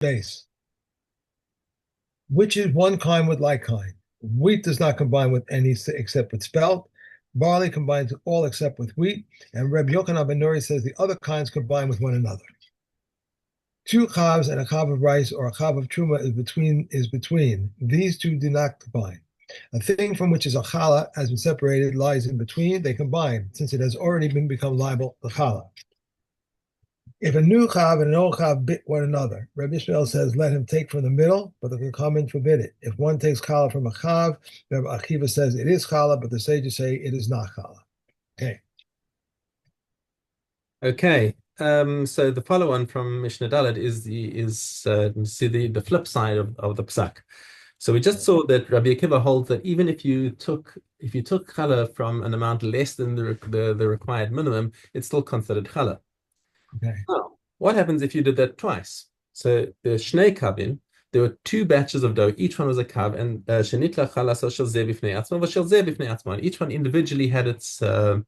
base. Which is one kind with like kind? Wheat does not combine with any except with spelt. Barley combines with all except with wheat. And Reb Yochanan ben Nuri says the other kinds combine with one another. Two chavs and a chav of rice or a chav of truma is between. These two do not combine. A thing from which is a challah has been separated lies in between. They combine since it has already become liable to challah. If a new chav and an old chav bit one another, Rabbi Ishmael says, let him take from the middle, but the comment forbid it. If one takes challah from a chav, Rabbi Akiva says it is challah, but the sages say it is not challah. Okay. Okay. So the follow-on from Mishnah Dalet is see the flip side of the psak. So we just saw that Rabbi Akiva holds that even if you took challah from an amount less than the required minimum, it's still considered challah. Okay. Now, what happens if you did that twice? So the shnei kavin, there were two batches of dough. Each one was a kav, and shenitla chalasa shel zeh bifnei atzma v'shel zeh bifnei atzma. And each one individually had its dough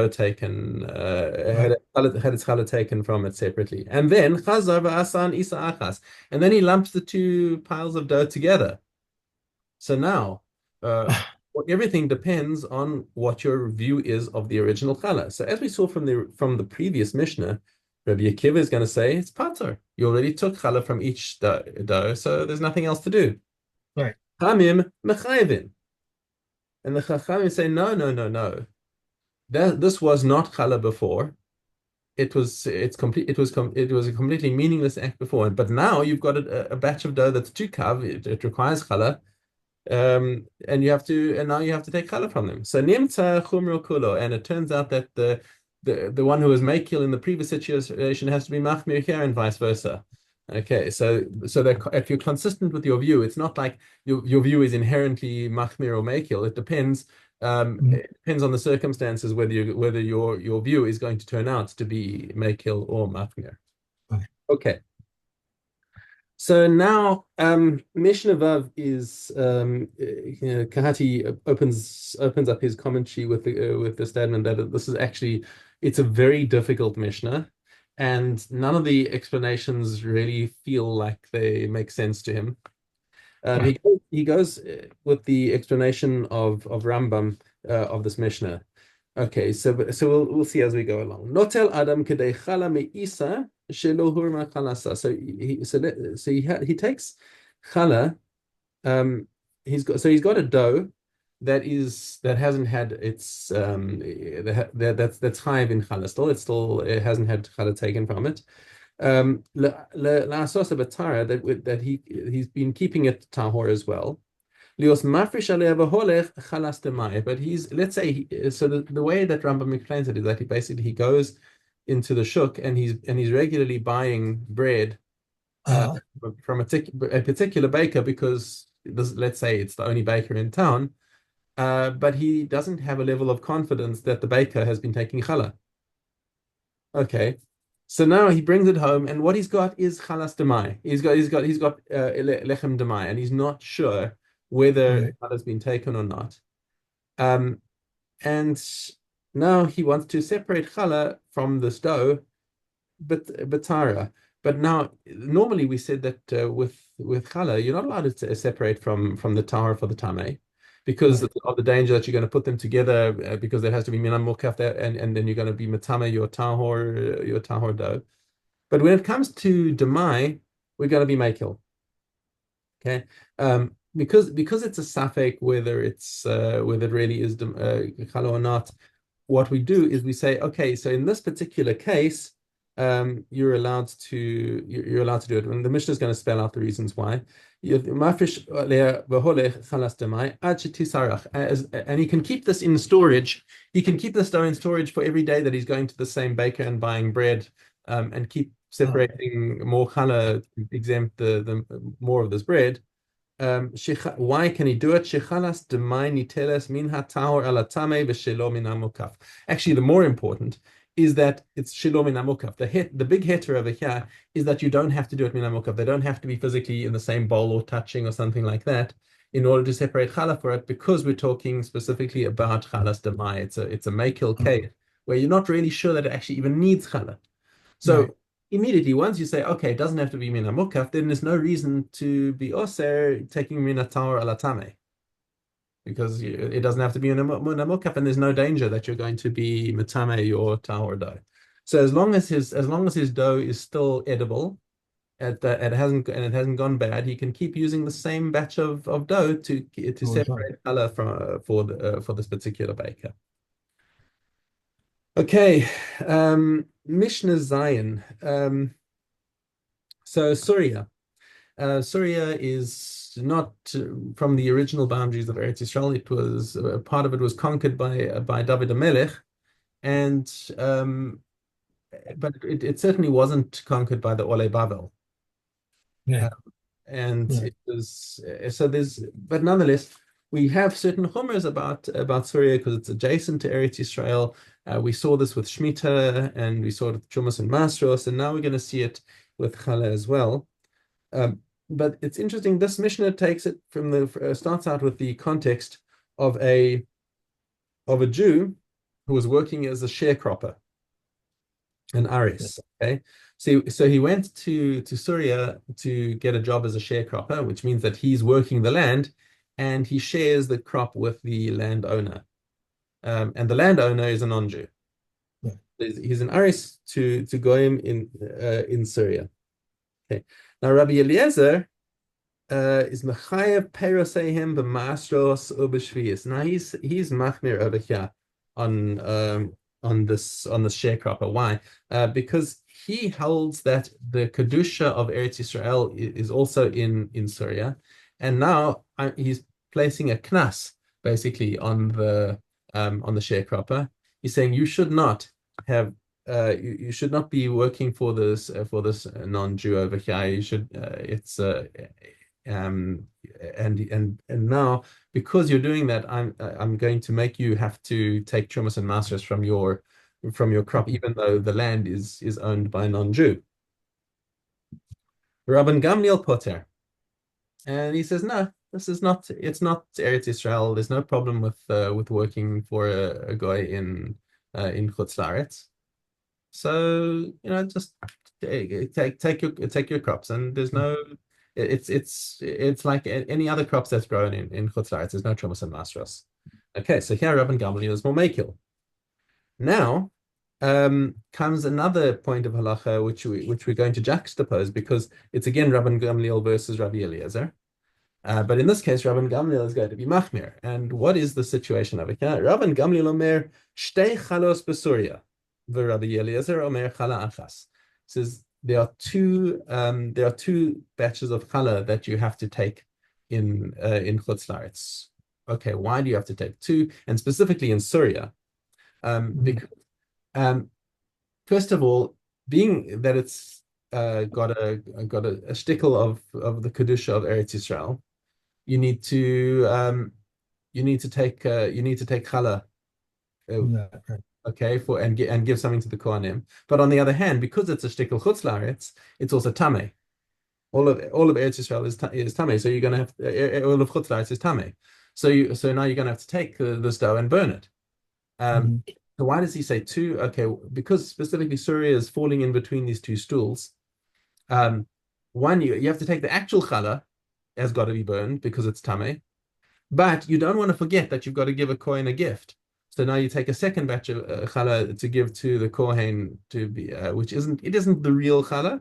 taken, Right. had its challah taken from it separately. And then chazar v'asan isa achas, and then he lumps the two piles of dough together. So now, everything depends on what your view is of the original challah. So as we saw from the previous Mishnah, Rabbi Akiva is going to say it's pater. You already took challah from each dough, so there's nothing else to do. Right. Chamim mechayvin, and the Chachamim say no, no, no, no. This was not challah before. It was a completely meaningless act before, but now you've got a batch of dough that's too kav. It requires challah. And now you have to take challah from them. So nimtza chumro kulo, and it turns out that the one who was makil in the previous situation has to be machmir here, and vice versa. Okay, so that if you're consistent with your view, it's not like your view is inherently machmir or makil. It depends. It depends on the circumstances whether your view is going to turn out to be makil or machmir. Right. Okay. So now, Mishnah Vav is Kahati opens up his commentary with the statement that this is actually it's a very difficult Mishnah, and none of the explanations really feel like they make sense to him. He goes with the explanation of Rambam of this Mishnah. Okay, so we'll see as we go along. Notel Adam kedei chala meisa shelo hurma chalasa. So he takes chala. He's got a dough that hasn't had its that's chayiv in chala still. It hasn't had chala taken from it. La'asos batara that he's been keeping it tahor as well. Lios mafresh aleh v'holech chalas demai. But let's say so the way that Rambam explains it is that he goes into the shuk and he's regularly buying bread from a particular baker because let's say it's the only baker in town, but he doesn't have a level of confidence that the baker has been taking challah. Okay. So now he brings it home, and what he's got is chalas demai. He's got lechem demai, and he's not sure whether Right. that has been taken or not. And now he wants to separate challah from this dough, but batara. But now, normally we said that with challah, you're not allowed to separate from the tahor for the tameh, because Right. of the danger that you're going to put them together, because there has to be minam mukaf there, and then you're going to be matame your tahor dough. But when it comes to demai, we're going to be makil. Okay, because it's a safek whether it really is challah or not. What we do is we say, okay, so in this particular case, you're allowed to do it, and the Mishnah is going to spell out the reasons why. And he can keep this in storage. He can keep this dough in storage for every day that he's going to the same baker and buying bread, and keep separating more challah to exempt the more of this bread. Why can he do it? Actually, the more important is that it's shelo min hamukaf. The big heter over here is that you don't have to do it min hamukaf. They don't have to be physically in the same bowl or touching or something like that in order to separate challah for it, because we're talking specifically about chalas demai. It's a makil case where you're not really sure that it actually even needs challah. So Right. immediately, once you say, okay, it doesn't have to be mina mukaf, then there's no reason to be oser taking mina taor alatame. Because it doesn't have to be a mukaf, and there's no danger that you're going to be matame your tahor dough. So as long as his dough is still edible, it hasn't gone bad, he can keep using the same batch of dough to All the time. separate color from for this particular baker. Okay, Mishna Zion. So Syria is not from the original boundaries of Eretz Yisrael. It was part of it was conquered by David HaMelech, and but it certainly wasn't conquered by the Ole Bavel. Yeah. And Right. it was so there's but nonetheless we have certain chumras about Syria because it's adjacent to Eretz Yisrael. We saw this with Shemitah, and we saw it with Chumas and Masros, and now we're going to see it with Challah as well. But it's interesting. This Mishnah takes it from the starts out with the context of a Jew who was working as a sharecropper, an aris. Okay, so he went to Syria to get a job as a sharecropper, which means that he's working the land, and he shares the crop with the landowner. And the landowner is a non-Jew. Yeah. He's an aris to goyim in Syria. Okay, now Rabbi Eliezer is mechayev perosehim b'masros u'b'shvius. Now he's machmir over here on this sharecropper. Why? Because he holds that the kedusha of Eretz Yisrael is also in Syria, and now he's placing a knas basically on the sharecropper. He's saying you should not have you should not be working for this non-Jew over here. You should and now because you're doing that, I'm going to make you have to take trumas and masters from your crop, even though the land is owned by a non-Jew. Rabban Gamliel Poter, and he says no. It's not Eretz Yisrael. There's no problem with working for a guy in Chutz La'aretz. So just take your crops, and there's no. It's like any other crops that's grown in Chutz La'aretz. There's no trumas and masros. Okay, so here Rabban Gamliel is more makil. Now comes another point of halacha which we're going to juxtapose because it's again Rabban Gamliel versus Rabbi Eliezer. But in this case, Rabban Gamliel is going to be machmir. And what is the situation over here? Rabban Gamliel omer shtei chalos besuria, v'Rabbi Eliezer omer chala achas. Says there are two batches of challah that you have to take in Chutz La'aretz. Okay, why do you have to take two? And specifically in Syria, because first of all, being that it's got a shtickle of the kedusha of Eretz Yisrael, you need to take challah, Yeah. okay, and give something to the kohanim. But on the other hand, because it's a shtickle chutz la'aretz, it's also tameh. All of Eretz Yisrael is tameh, so you're going to have all of chutz la'aretz is tameh. So now you're going to have to take this dough and burn it. So why does he say two? Okay, because specifically Syria is falling in between these two stools. One, you have to take the actual challah has got to be burned because it's tameh, but you don't want to forget that you've got to give a kohen a gift. So now you take a second batch of challah to give to the kohen to be, which isn't the real challah,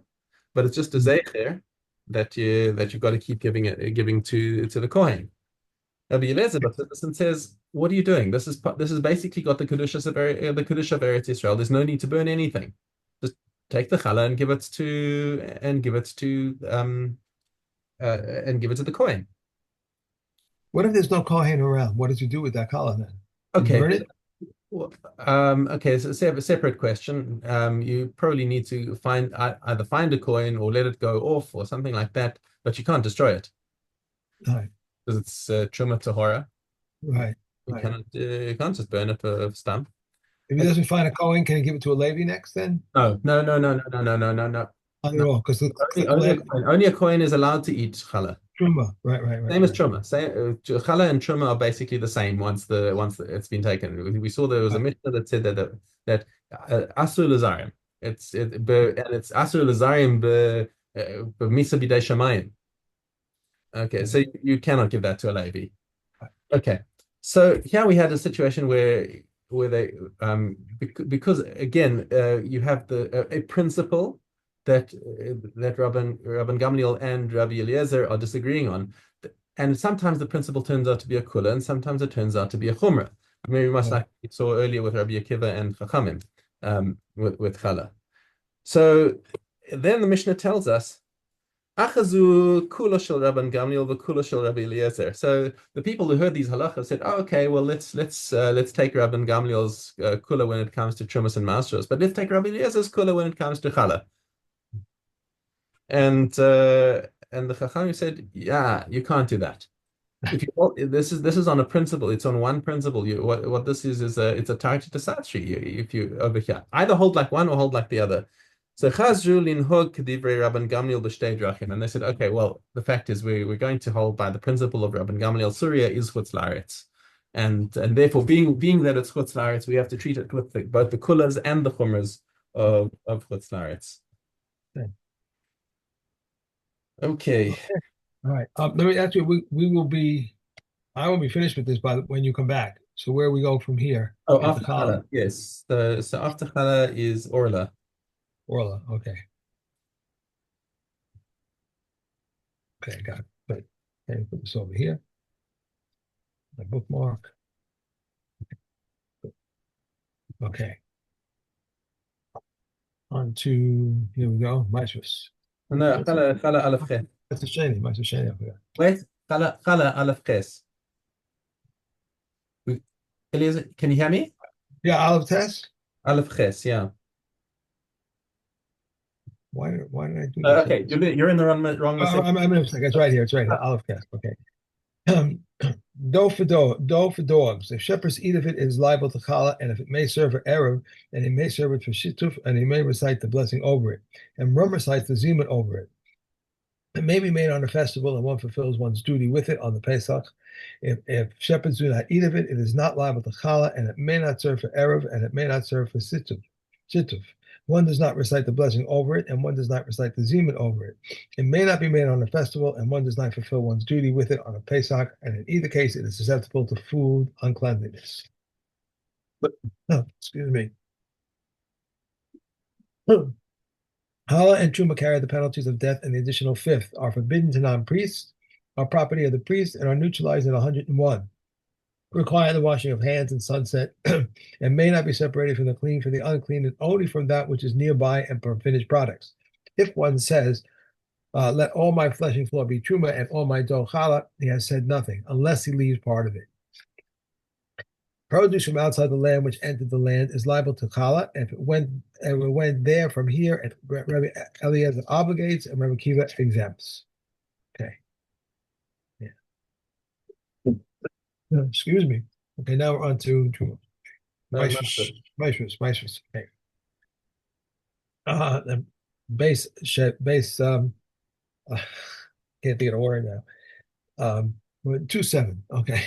but it's just a zeicher that you've got to keep giving to the kohen. Rabbi Eliezer says, "What are you doing? This is basically got the kedusha of Eretz Yisrael. There's no need to burn anything. Just take the challah and give it to the kohen." What if there's no kohen around? What does he do with that challah then? You Okay. burn it? Okay, so a separate question. You probably need to either find a coin or let it go off or something like that, but you can't destroy it Right. because it's truma tahora. Right. You can't just burn it for stump. If he doesn't find a kohen, can he give it to a Levi next then? No. Not at all, because only a coin is allowed to eat challah. truma. Right. Same as truma. Challah and truma are basically the same once it's been taken. We saw there was a Mishna that said that asur l'zarim. And it's asur l'zarim b'misa b'dei shamayim. Okay, so you cannot give that to a Levi. Okay, so here we had a situation where they because again you have a principle that Rabban Gamliel and Rabbi Eliezer are disagreeing on, and sometimes the principle turns out to be a kula, and sometimes it turns out to be a chumrah. Very much like we saw earlier with Rabbi Akiva and Chachamim with Challah. So then the Mishnah tells us. Achazu kula shel Rabban Gamliel v'kula shel Rabbi Eliezer. So the people who heard these halachas said, "Oh, okay, well let's take Rabban Gamliel's kula when it comes to trumas and maasros, but let's take Rabbi Eliezer's kula when it comes to challah." And the Chachamim said, "Yeah, you can't do that. If you this is on a principle. It's on one principle. What this is it's a target to satri. If you over here either hold like one or hold like the other." So chazru linhog k'divrei Rabban Gamliel b'shtei drachim, and they said, okay, well, the fact is we're going to hold by the principle of Rabban Gamliel. Surya is chutz laaretz, and therefore being that it's chutz laaretz, we have to treat it with both the kulas and the chumras of chutz laaretz. Okay. All right. Let me actually we will be I will be finished with this by when you come back. So where we go from here? Oh, after challah, yes. So after challah is orla. Orla. Okay. Okay, got it. Good. Okay, put this over here. My bookmark. Okay. On to here we go. Maestros. No, challah alaf ches. Maestro Shani, I forgot. Wait, challah alaf ches. Eliezer, can you hear me? Yeah, Olive Test. Alaf ches, yeah. Why did I do this? Okay, you're in the wrong mistake. I'm in a second. It's right here. It's right here. Olive Test. Okay. Dough for dogs. If shepherds eat of it, it is liable to challah, and if it may serve for erev, and he may serve it for shituf, and he may recite the blessing over it, and one recites the zimun over it. It may be made on a festival, and one fulfills one's duty with it on the Pesach. If shepherds do not eat of it, it is not liable to challah, and it may not serve for erev, and it may not serve for shituf. One does not recite the blessing over it, and one does not recite the zimun over it. It may not be made on a festival, and one does not fulfill one's duty with it on a Pesach, and in either case, it is susceptible to food uncleanliness. Excuse me. Challah and truma carry the penalties of death, and the additional fifth are forbidden to non-priests, are property of the priest, and are neutralized at 101. Require the washing of hands and sunset, and may not be separated from the clean for the unclean, and only from that which is nearby and from finished products. If one says, let all my flesh and floor be truma and all my dough challah, he has said nothing, unless he leaves part of it. Produce from outside the land which entered the land is liable to challah, and if it went there from here, and Rabbi Eliezer obligates, and Rabbi Kiva exempts. Okay. Yeah. Excuse me. Okay, now we're on to Maestros. Okay. The base can't think of the word now. 2-7. Okay.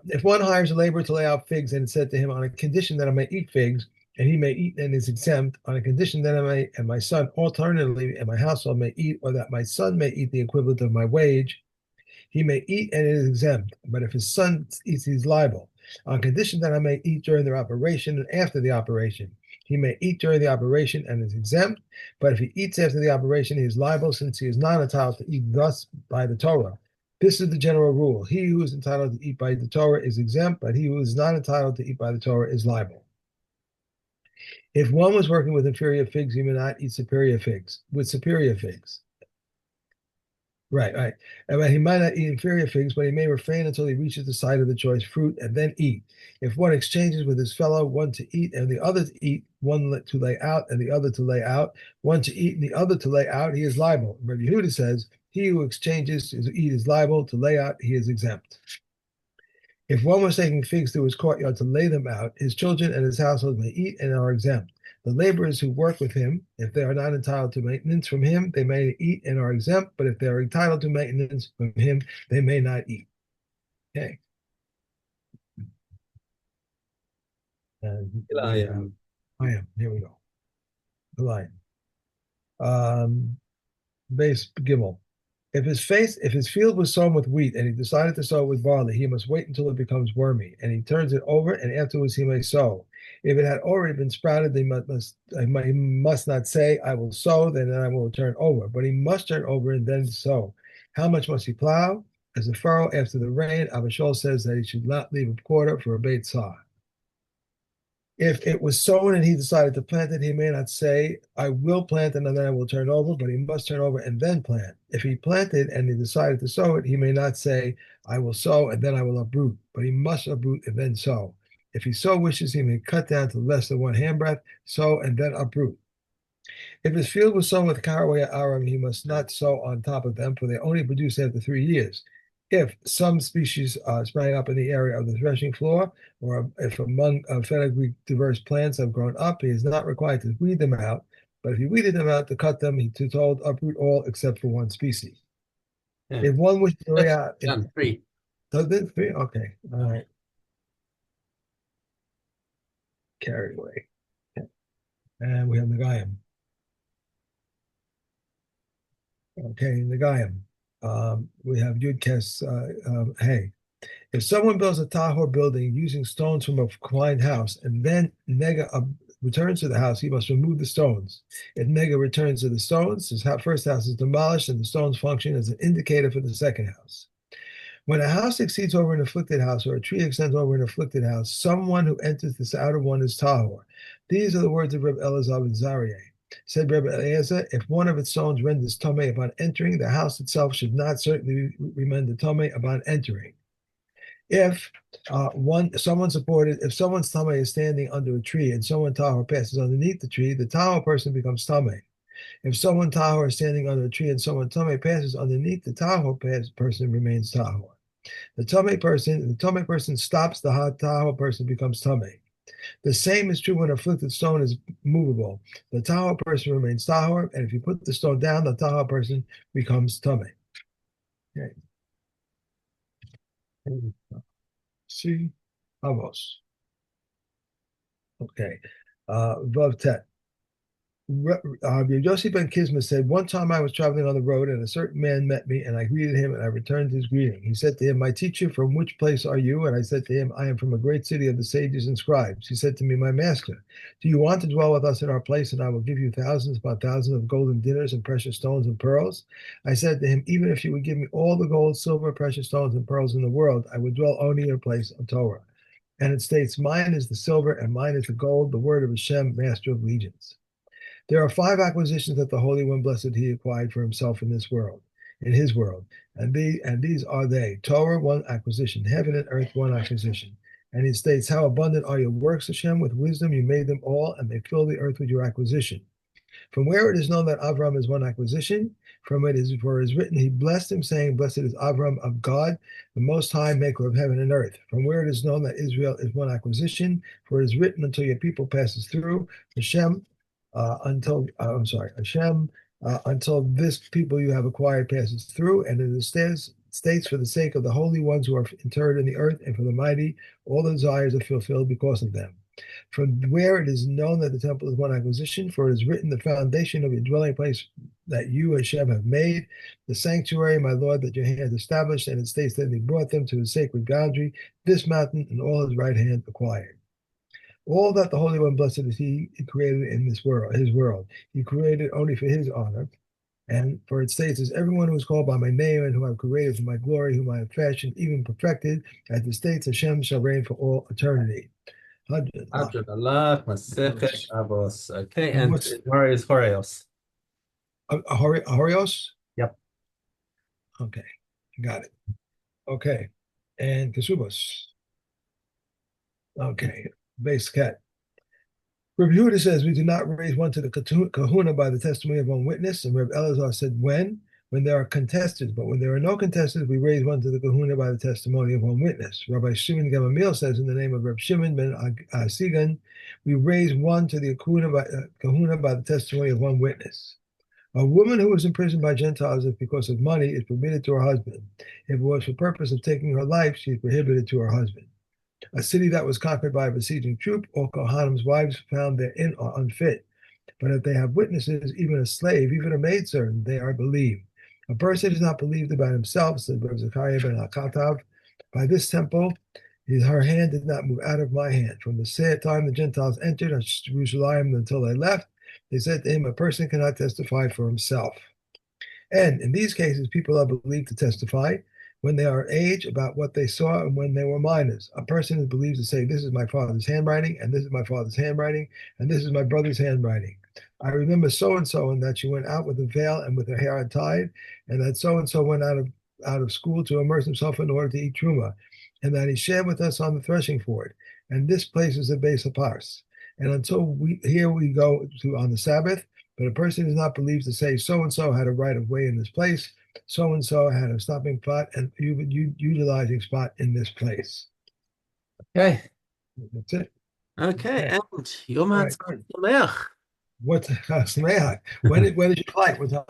If one hires a laborer to lay out figs and said to him, on a condition that I may eat figs, and he may eat and is exempt, on a condition that I may and my son alternatively and my household may eat, or that my son may eat the equivalent of my wage, he may eat and it is exempt. But if his son eats, he's liable. On condition that I may eat during their operation and after the operation. He may eat during the operation and is exempt, but if he eats after the operation, he is liable, since he is not entitled to eat thus by the Torah. This is the general rule. He who is entitled to eat by the Torah is exempt, but he who is not entitled to eat by the Torah is liable. If one was working with inferior figs, he may not eat superior figs. With superior figs. Right. And he might not eat inferior figs, but he may refrain until he reaches the side of the choice fruit and then eat. If one exchanges with his fellow, one to eat and the other to eat, one to lay out and the other to lay out, one to eat and the other to lay out, he is liable. Rabbi Yehuda says, he who exchanges to eat is liable, to lay out, he is exempt. If one was taking figs to his courtyard to lay them out, his children and his household may eat and are exempt. The laborers who work with him, if they are not entitled to maintenance from him, they may eat and are exempt, but if they are entitled to maintenance from him, they may not eat. Okay. I am. Here we go. the line. Base Gimel. If his field was sown with wheat and he decided to sow it with barley, he must wait until it becomes wormy, and he turns it over, and afterwards he may sow. If it had already been sprouted, he must not say, I will sow, then I will turn over. But he must turn over and then sow. How much must he plow? As a furrow after the rain, Abishol says that he should not leave a quarter for a beit sah. If it was sown and he decided to plant it, he may not say, I will plant it and then I will turn over, but he must turn over and then plant. If he planted and he decided to sow it, he may not say, I will sow and then I will uproot, but he must uproot and then sow. If he so wishes, he may cut down to less than one handbreadth, sow and then uproot. If his field was sown with caraway or arum, he must not sow on top of them, for they only produce after 3 years. If some species sprang up in the area of the threshing floor, or if among phenogreek diverse plants have grown up, he is not required to weed them out. But if he weeded them out to cut them, he is told uproot all except for one species. Yeah. If one wishes to Done. 3. three? Okay, all right. Carried away. And we have Nagayim. Okay, Nagayim. We have Yudkes Hey. If someone builds a Tahor building using stones from a Klein house and then Nega returns to the house, he must remove the stones. If Nega returns to the stones, his first house is demolished and the stones function as an indicator for the second house. When a house exceeds over an afflicted house or a tree extends over an afflicted house, someone who enters this outer one is Tahor. These are the words of Reb Elazar ben Zariah. Said Reb Eliezer, if one of its stones renders Tomei upon entering, the house itself should not certainly render Tomei upon entering. If if someone's Tameh is standing under a tree and someone Tahor passes underneath the tree, the Tahor person becomes Tameh. If someone Tahor is standing under a tree and someone Tameh passes underneath, the Tahor person remains Tahor. The Tameh person stops, the Tahor person becomes Tameh. The same is true when an afflicted stone is movable. The Tahor person remains Tahor, and if you put the stone down, the Tahor person becomes Tameh. Okay. See, Avos. Okay. Vav Tet. Yossi ben Kisma said, one time I was traveling on the road and a certain man met me and I greeted him and I returned his greeting. He said to him, my teacher, from which place are you? And I said to him, I am from a great city of the sages and scribes. He said to me, my master, do you want to dwell with us in our place and I will give you thousands upon thousands of golden dinners and precious stones and pearls? I said to him, even if you would give me all the gold, silver, precious stones and pearls in the world, I would dwell only in a place of Torah. And it states, mine is the silver and mine is the gold, the word of Hashem, master of legions. There are 5 acquisitions that the Holy One, blessed He, acquired for Himself in his world, and these are they: Torah, 1 acquisition; heaven and earth, 1 acquisition. And He states, "How abundant are your works, Hashem! With wisdom you made them all, and they fill the earth with your acquisition." From where it is known that Avram is 1 acquisition, for it is written, He blessed him, saying, "Blessed is Avram of God, the Most High, Maker of heaven and earth." From where it is known that Israel is 1 acquisition, for it is written, "Until your people passes through." Hashem. Hashem, until this people you have acquired passes through, and it states for the sake of the holy ones who are interred in the earth, and for the mighty, all the desires are fulfilled because of them. From where it is known that the temple is 1 acquisition, for it is written, the foundation of your dwelling place that you, Hashem, have made, the sanctuary, my Lord, that your hand established, and it states that He brought them to His sacred boundary, this mountain and all His right hand acquired. All that the Holy One, blessed is He, created in this world, His world, He created only for His honor. And for it states, as everyone who is called by my name and who I have created for my glory, whom I have fashioned, even perfected, as the states, Hashem shall reign for all eternity. Abdullah, Masechet Avos. Okay, And and what's where is Horeos? Horios? Yep. Okay, got it. Okay, and Kesubos. Okay, base cat. Reb Yehuda says we do not raise one to the kahuna by the testimony of 1 witness, and Reb Elazar said when there are contestants, but when there are no contestants, we raise one to the kahuna by the testimony of 1 witness. Rabbi Shimon Gamaliel says in the name of Reb Shimon ben Sigan, we raise one to the kahuna by the testimony of 1 witness. A woman who is imprisoned by Gentiles if because of money is permitted to her husband. If it was for purpose of taking her life, she is prohibited to her husband. A city that was conquered by a besieging troop, all Kohanim's wives found therein are unfit. But if they have witnesses, even a slave, even a maidservant, they are believed. A person is not believed about himself, said Rabbi Zechariah ben Hakatav. By this temple, her hand did not move out of my hand. From the time the Gentiles entered on Jerusalem until they left, they said to him, a person cannot testify for himself. And in these cases, people are believed to testify when they are age about what they saw and when they were minors. A person is believed to say, this is my father's handwriting, and this is my father's handwriting, and this is my brother's handwriting. I remember so-and-so, and that she went out with a veil and with her hair untied, and that so-and-so went out of school to immerse himself in order to eat truma, and that he shared with us on the threshing floor. And this place is a base of pars. And until we go to on the Sabbath, but a person is not believed to say so-and-so had a right of way in this place, so-and-so had a stopping spot and utilizing spot in this place. Okay. That's it. Okay. Okay. And Yom All right. HaTzav Sameach. What's when did you fly? What time?